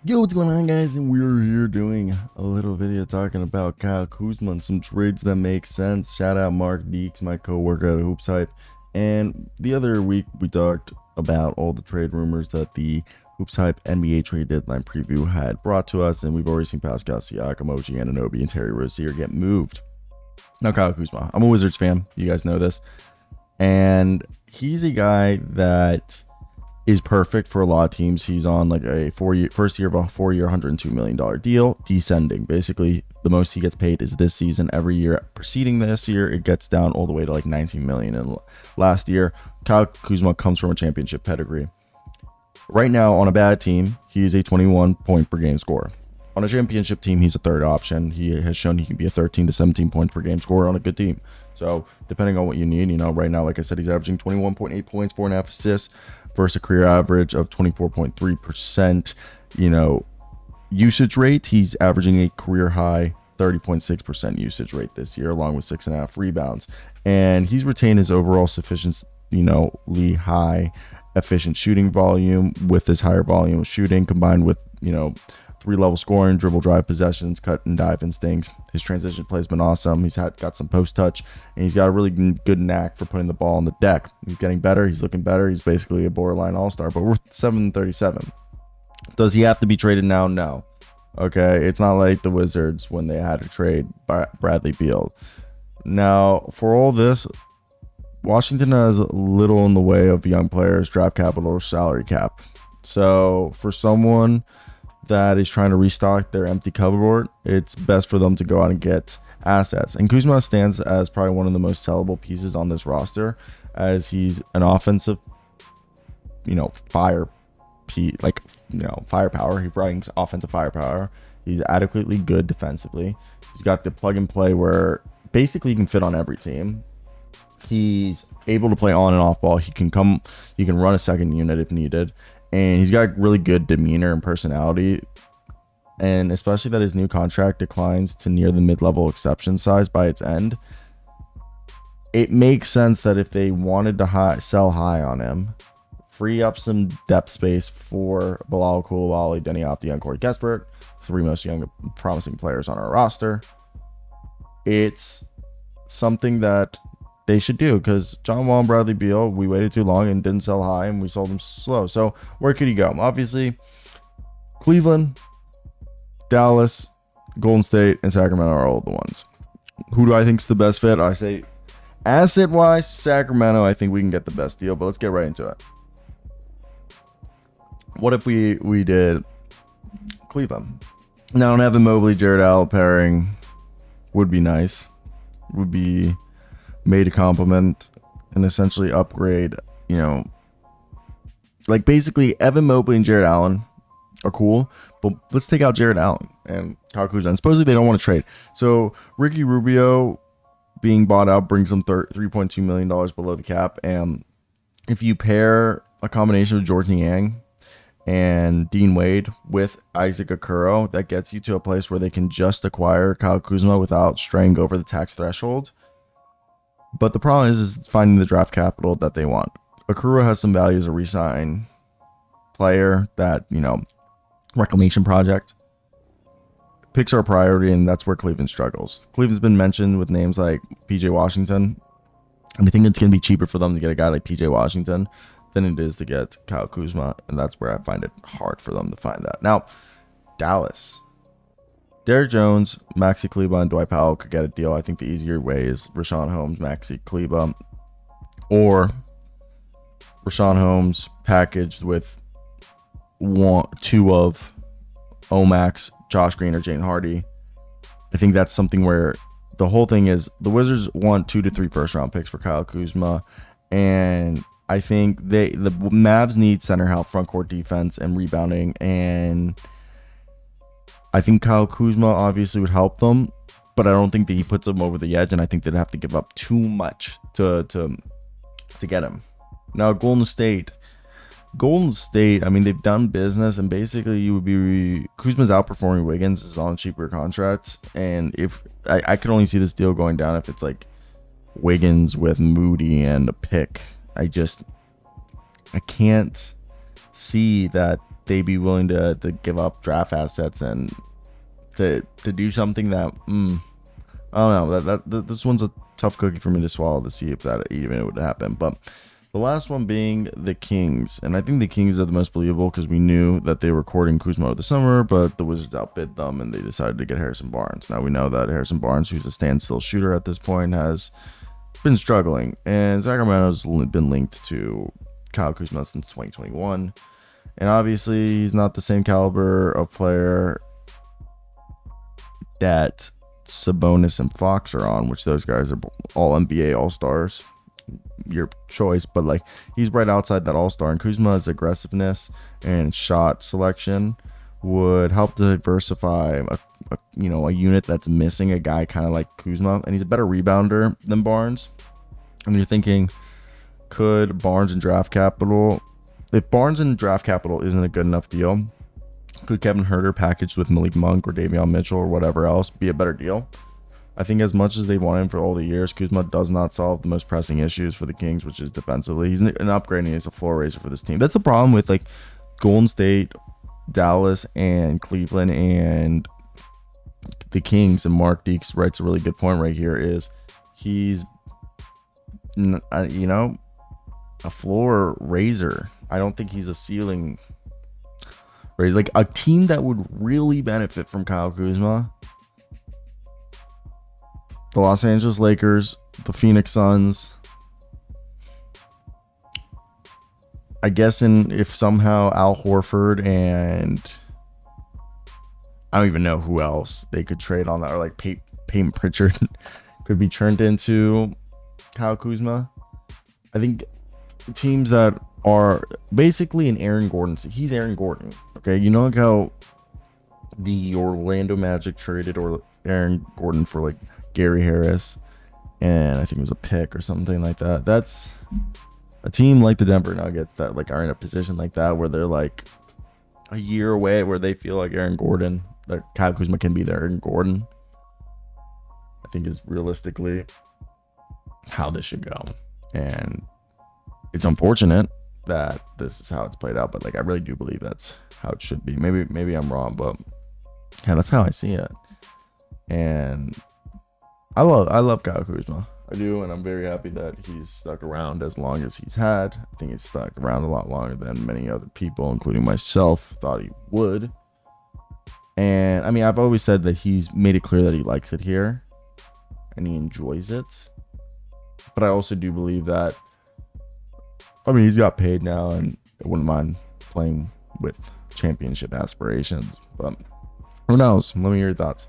Yo, what's going on, guys? And we're here doing a little video talking about Kyle Kuzma and some trades that make sense. Shout out Mark Deeks, my co-worker at Hoops Hype. And the other week we talked about all the trade rumors that the Hoops Hype NBA trade deadline preview had brought to us, and we've already seen Pascal Siakam, OG Anunoby, and Terry Rozier get moved. Now, Kyle Kuzma, I'm a Wizards fan. You guys know this, and he's a guy that is perfect for a lot of teams. He's on like a first year of a 4-year, $102 million deal, descending. Basically, the most he gets paid is this season. Every year preceding this year, it gets down all the way to like $19 million. And last year, Kyle Kuzma comes from a championship pedigree. Right now, on a bad team, he is a 21 point per game scorer. On a championship team, he's a third option. He has shown he can be a 13 to 17 points per game scorer on a good team. So depending on what you need, right now, like I said, he's averaging 21.8 points, 4.5 assists versus a career average of 24.3%. Usage rate, he's averaging a career high 30.6% usage rate this year, along with 6.5 rebounds. And he's retained his overall sufficient, high efficient shooting volume with his higher volume of shooting combined with, 3-level scoring, dribble, drive, possessions, cut and dive instincts. His transition play has been awesome. He's got some post touch, and he's got a really good knack for putting the ball on the deck. He's getting better. He's looking better. He's basically a borderline all-star, but we're 737. Does he have to be traded now? No. Okay, it's not like the Wizards when they had to trade Bradley Beal. Now, for all this, Washington has little in the way of young players, draft capital, or salary cap. So for someone that is trying to restock their empty cupboard, it's best for them to go out and get assets. And Kuzma stands as probably one of the most sellable pieces on this roster, as he's an offensive, firepower. He brings offensive firepower. He's adequately good defensively. He's got the plug and play where basically he can fit on every team. He's able to play on and off ball. He can run a second unit if needed. And he's got really good demeanor and personality. And especially that his new contract declines to near the mid-level exception size by its end. It makes sense that if they wanted to sell high on him, free up some depth space for Bilal Coulibaly, Denny Opti, and Corey Kispert, three most young promising players on our roster. It's something that they should do, because John Wall and Bradley Beal, we waited too long and didn't sell high, and we sold them slow. So where could he go? Obviously, Cleveland, Dallas, Golden State, and Sacramento are all the ones. Who do I think is the best fit? I say asset-wise, Sacramento. I think we can get the best deal, but let's get right into it. What if we did Cleveland? Now, Evan Mobley, Jared Allen pairing would be nice. Would be made a compliment and essentially upgrade, like basically Evan Mobley and Jared Allen are cool, but let's take out Jared Allen and Kyle Kuzma. And supposedly they don't want to trade. So Ricky Rubio being bought out brings them $3.2 million below the cap. And if you pair a combination of Jordan Yang and Dean Wade with Isaac Okoro, that gets you to a place where they can just acquire Kyle Kuzma without straying over the tax threshold. But the problem is finding the draft capital that they want. Okoro has some value as a re-sign player that, reclamation project. Picks are a priority, and that's where Cleveland struggles. Cleveland's been mentioned with names like PJ Washington. And I think it's going to be cheaper for them to get a guy like PJ Washington than it is to get Kyle Kuzma. And that's where I find it hard for them to find that. Now, Dallas. Derrick Jones, Maxi Kleber, and Dwight Powell could get a deal. I think the easier way is Richaun Holmes, Maxi Kleber, or Richaun Holmes packaged with two of Omax, Josh Green, or Jane Hardy. I think that's something where the whole thing is the Wizards want 2 to 3 first-round picks for Kyle Kuzma, and I think the Mavs need center help, front court defense, and rebounding, and I think Kyle Kuzma obviously would help them, but I don't think that he puts them over the edge, and I think they'd have to give up too much to get him. Now, Golden State, I mean, they've done business, and basically you would be Kuzma's outperforming Wiggins is on cheaper contracts, and if I could only see this deal going down if it's like Wiggins with Moody and a pick. I can't see that they be willing to give up draft assets and to do something that I don't know, this one's a tough cookie for me to swallow to see if that even would happen. But the last one being the Kings, and I think the Kings are the most believable because we knew that they were courting Kuzma over the summer, but the Wizards outbid them and they decided to get Harrison Barnes. Now we know that Harrison Barnes, who's a standstill shooter at this point, has been struggling, and Sacramento's been linked to Kyle Kuzma since 2021, and obviously he's not the same caliber of player that Sabonis and Fox are on, which those guys are all NBA All-Stars. Your choice, but like he's right outside that all-star, and Kuzma's aggressiveness and shot selection would help diversify a unit that's missing a guy kind of like Kuzma, and he's a better rebounder than Barnes. And you're thinking, could Barnes and draft capital, if Barnes and draft capital isn't a good enough deal, could Kevin Huerter packaged with Malik Monk or Davion Mitchell or whatever else be a better deal? I think as much as they want him for all the years, Kuzma does not solve the most pressing issues for the Kings, which is defensively. He's an upgrade and he's a floor raiser for this team. That's the problem with like Golden State, Dallas, and Cleveland and the Kings. And Mark Deeks writes a really good point right here is he's, a floor raiser. I don't think he's a ceiling raiser. Like a team that would really benefit from Kyle Kuzma, the Los Angeles Lakers, the Phoenix Suns. I guess if somehow Al Horford and I don't even know who else they could trade on that, or like Peyton Pritchard could be turned into Kyle Kuzma. I think teams that are basically an Aaron Gordon. He's Aaron Gordon. Okay, you know like how the Orlando Magic traded Aaron Gordon for like Gary Harris, and I think it was a pick or something like that. That's a team like the Denver Nuggets that like are in a position like that where they're like a year away, where they feel like Aaron Gordon, that Kyle Kuzma can be their Aaron Gordon. I think is realistically how this should go, and it's unfortunate that this is how it's played out, but like I really do believe that's how it should be. Maybe I'm wrong, but yeah, that's how I see it. And I love Kyle Kuzma. I do, and I'm very happy that he's stuck around as long as he's had. I think he's stuck around a lot longer than many other people, including myself, thought he would. And I mean, I've always said that he's made it clear that he likes it here and he enjoys it. But I also do believe that, I mean, he's got paid now and I wouldn't mind playing with championship aspirations. But who knows? Let me hear your thoughts.